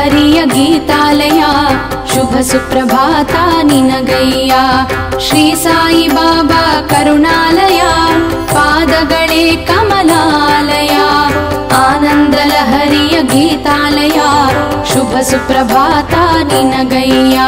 ಹರಿಯ ಗೀತಾಲಯ ಶುಭ ಸುಪ್ರಭಾತ ನಿನಗಯ್ಯ. ಶ್ರೀ ಸಾಯಿ ಬಾಬಾ ಕರುಣಾಲಯ ಪಾದಗಳೇ ಕಮಲಾಲಯ. ಆನಂದ ಲಹರಿಯ ಗೀತಾಲಯ ಶುಭ ಸುಪ್ರಭಾತ ನಿನಗಯ್ಯ.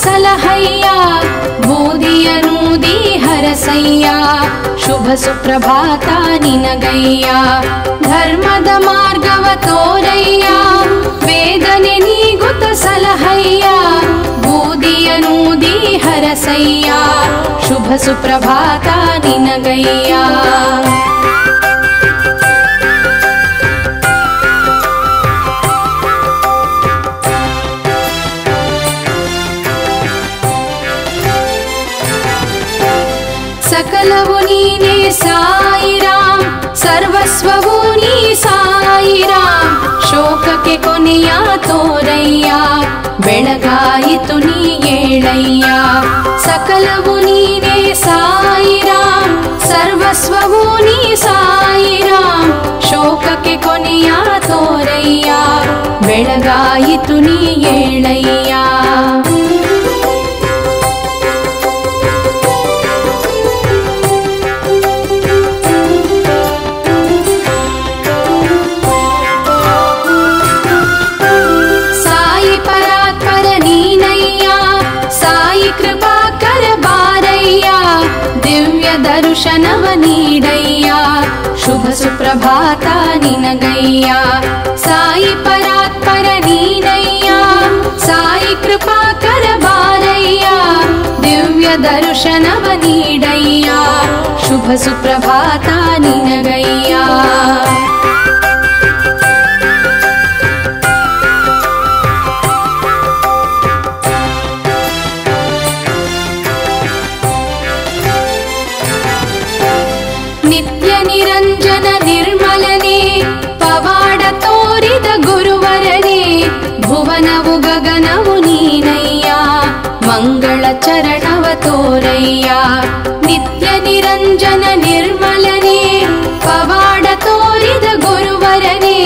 ಸಲಹಯ್ಯ ಬೂದಿಯನೂದಿ ಹರಸಯ್ಯ ಶುಭ ಸುಪ್ರಭಾತ ನಿನಗಯ್ಯ. ಧರ್ಮದ ಮಾರ್ಗವ ತೋರಯ್ಯ ವೇದನೆ ನೀಗುತ್ತ ಸಲಹಯ್ಯ ಬೂದಿಯನೂದಿ ಹರಸಯ್ಯ ಶುಭ ಸುಪ್ರಭಾತ ನಿನಗಯ್ಯ. ಸಕಲವು ನೀನೇ ಸಾಯಿರಾಮ್ ಸರ್ವಸ್ವವು ನೀ ಸಾಯಿರಾಮ್. ಶೋಕಕ್ಕೆ ಕೊನೆಯ ತೋರಯ್ಯ ಬೆಳಗಾಯಿತು ನೀ ಏಳಯ್ಯ. ಸಕಲವು ನೀನೇ ಸಾಯಿರಾಮ್ ಸರ್ವಸ್ವವು ನೀ ಸಾಯಿರಾಮ್. ಶೋಕಕ್ಕೆ ಕೊನೆಯ ತೋರಯ್ಯ ಬೆಳಗಾಯಿತು ನೀ ಏಳಯ್ಯ. ದರ್ಶನವ ನೀಡಯ್ಯ ಶುಭ ಸುಪ್ರಭಾತ ನಿನಗಯ್ಯ. ಸಾಯಿ ಪರಾತ್ಪರ ನೀನಯ್ಯ ಸಾಯಿ ಕೃಪಾಕರ ಬಾರಯ್ಯ. ದಿವ್ಯ ದರ್ಶನವ ನೀಡಯ್ಯ ಶುಭ ಸುಪ್ರಭಾತ ನಿನಗಯ್ಯ. ನಿತ್ಯ ನಿರಂಜನ ನಿರ್ಮಲನೆ ಪವಾಡ ತೋರಿದ ಗುರುವರನೇ. ಭುವನವು ಗಗನವು ನೀನಯ್ಯ ಮಂಗಳ ಚರಣವ ತೋರಯ್ಯ. ನಿತ್ಯ ನಿರಂಜನ ನಿರ್ಮಲನೆ ಪವಾಡ ತೋರಿದ ಗುರುವರನೇ.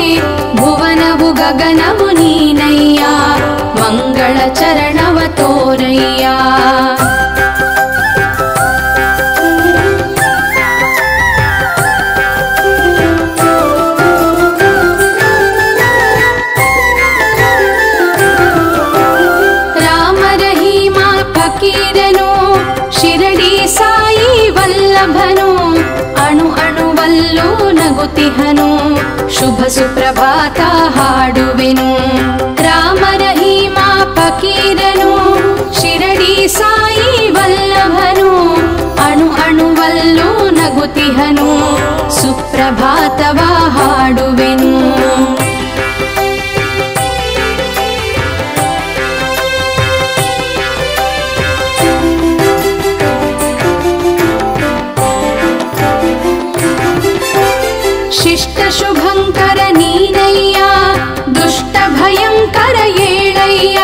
ಭುವನವು ಗಗನವು ನೀನಯ್ಯ ಮಂಗಳ ಚರಣವ ತೋರಯ್ಯ. ಶಿರಡಿ ಸಾಯಿ ವಲ್ಲಭನು ಅಣು ಅಣುವಲ್ಲೂ ನಗುತಿಹನು ಶುಭ ಸುಪ್ರಭಾತ ಹಾಡುವೆನು. ರಾಮ ರಹೀಮ ಫಕೀರನು ಶಿರಡಿ ಸಾಯಿ ವಲ್ಲಭನು ಅಣು ಅಣುವಲ್ಲೂ ನಗುತಿಹನು ಸುಪ್ರಭಾತವ ಹಾಡುವೆನು. ಶಿಷ್ಟ ಶುಭಂಕರ ನೀನಯ್ಯ ದುಷ್ಟ ಭಯಂಕರ ಏಳಯ್ಯ.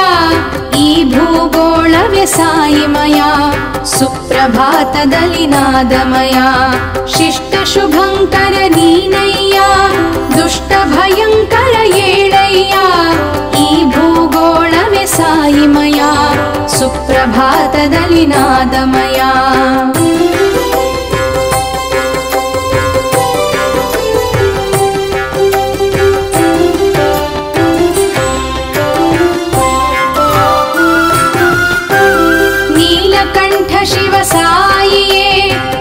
ಈ ಭೂಗೋಳವೇ ಸಾಯಿಮಯ ಸುಪ್ರಭಾತದಲ್ಲಿ ನಾದಮಯ. ಶಿಷ್ಟ ಶುಭಂಕರ ನೀನಯ್ಯ ದುಷ್ಟ ಭಯಂಕರ ಏಳಯ್ಯ. ಈ ಭೂಗೋಳವೇ ಸಾಯಿಮಯ ಸುಪ್ರಭಾತದಲ್ಲಿ ನಾದಮಯ. ಶಿವ ಸಾಯಿಯೇ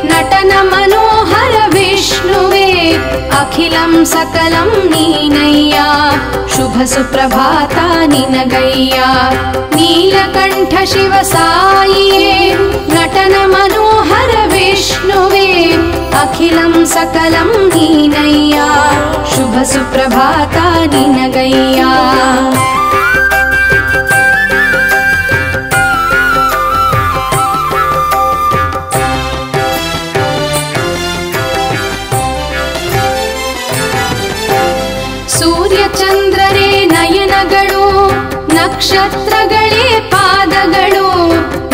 ನಟನ ಮನೋಹರ ವಿಷ್ಣುವೇ ಅಖಿಲಂ ಸಕಲಂ ನೀನಯ್ಯ ಶುಭ ಸುಪ್ರಭಾತ ನಿನಗಯ್ಯ. ನೀಲಕಂಠ ಶಿವ ಸಾಯಿಯೇ ನಟನ ಮನೋಹರ ವಿಷ್ಣುವೇ ಅಖಿಲಂ ಸಕಲಂ ನೀನಯ್ಯ ಶುಭ ಸುಪ್ರಭಾತ ನಿನಗಯ್ಯ. ಸೂರ್ಯ ಚಂದ್ರರೇ ನಯನಗಳು, ನಕ್ಷತ್ರಗಳೇ ಪಾದಗಳು,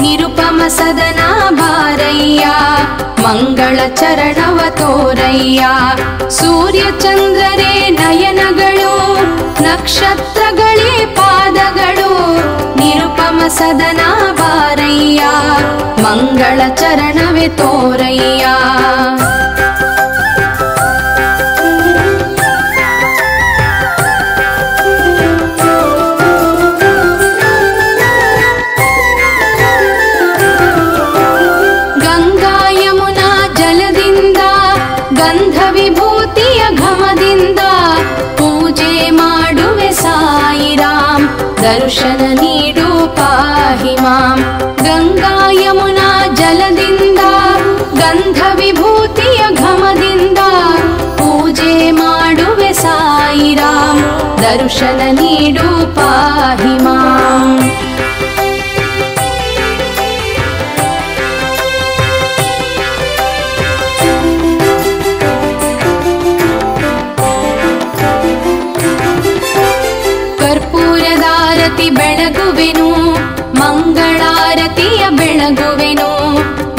ನಿರುಪಮ ಸದನ ಬಾರಯ್ಯ, ಮಂಗಳ ಚರಣವ ತೋರಯ್ಯ. ಸೂರ್ಯ ಚಂದ್ರರೇ ನಯನಗಳು, ನಕ್ಷತ್ರಗಳೇ ಪಾದಗಳು, ನಿರುಪಮ ಸದನ ಬಾರಯ್ಯ, ಮಂಗಳ ಚರಣವೇ ತೋರಯ್ಯ. ಗಂಗಾ ಯಮುನಾ ಜಲದಿಂದ, ಗಂಧ ವಿಭೂತಿಯ ಘಮದಿಂದ, ಪೂಜೆ ಮಾಡುವೆ ಸಾಯಿರಾಮ್, ದರ್ಶನ ನೀಡು ಪಾಹಿ ಮಾಂ. ಗಂಗಾ ಯಮುನಾ ಜಲದಿಂದ, ಗಂಧ ವಿಭೂತಿಯ ಘಮದಿಂದ, ಪೂಜೆ ಮಾಡುವೆ ಸಾಯಿರಾಮ್, ದರ್ಶನ ನೀಡು ಪಾಹಿ ಮಾಂ. ಕರ್ಪೂರದಾರತಿ ಬೆಳಗುವೆನು, ಮಂಗಳಾರತಿಯ ಬೆಳಗುವೆನು,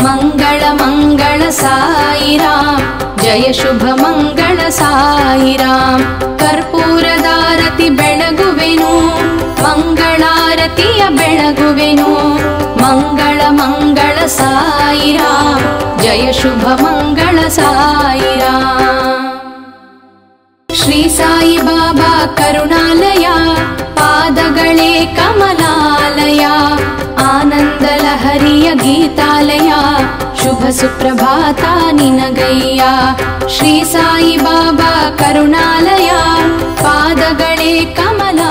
ಮಂಗಳ ಮಂಗಳ ಸಾಯಿರಾಮ್, ಜಯ ಶುಭ ಮಂಗಳ ಸಾಯಿರಾಮ್. ಕರ್ಪೂರದಾರತಿ ಬೆಳಗುವೆನು, ಮಂಗಳಾರತಿಯ ಬೆಳಗುವೆನು, ಮಂಗಳ ಮಂಗಳ ಸಾಯಿರಾಮ್, ಜಯ ಶುಭ ಮಂಗಳ ಸಾಯಿರಾಮ್. ಶ್ರೀ ಸಾಯಿ ಬಾಬಾ ಕರುಣಾಲಯ, ಪಾದಗಳೇ ಕಮಲಾಲಯ, ಆನಂದ ಲಹರಿಯ ಗೀತಾಲಯ, ಶುಭ ಸುಪ್ರಭಾತ ನಿನಗಯ್ಯ. ಶ್ರೀ ಸಾಯಿ ಬಾಬಾ ಕರುಣಾಲಯ, ಪಾದಗಳೇ ಕಮಲಾಲಯ.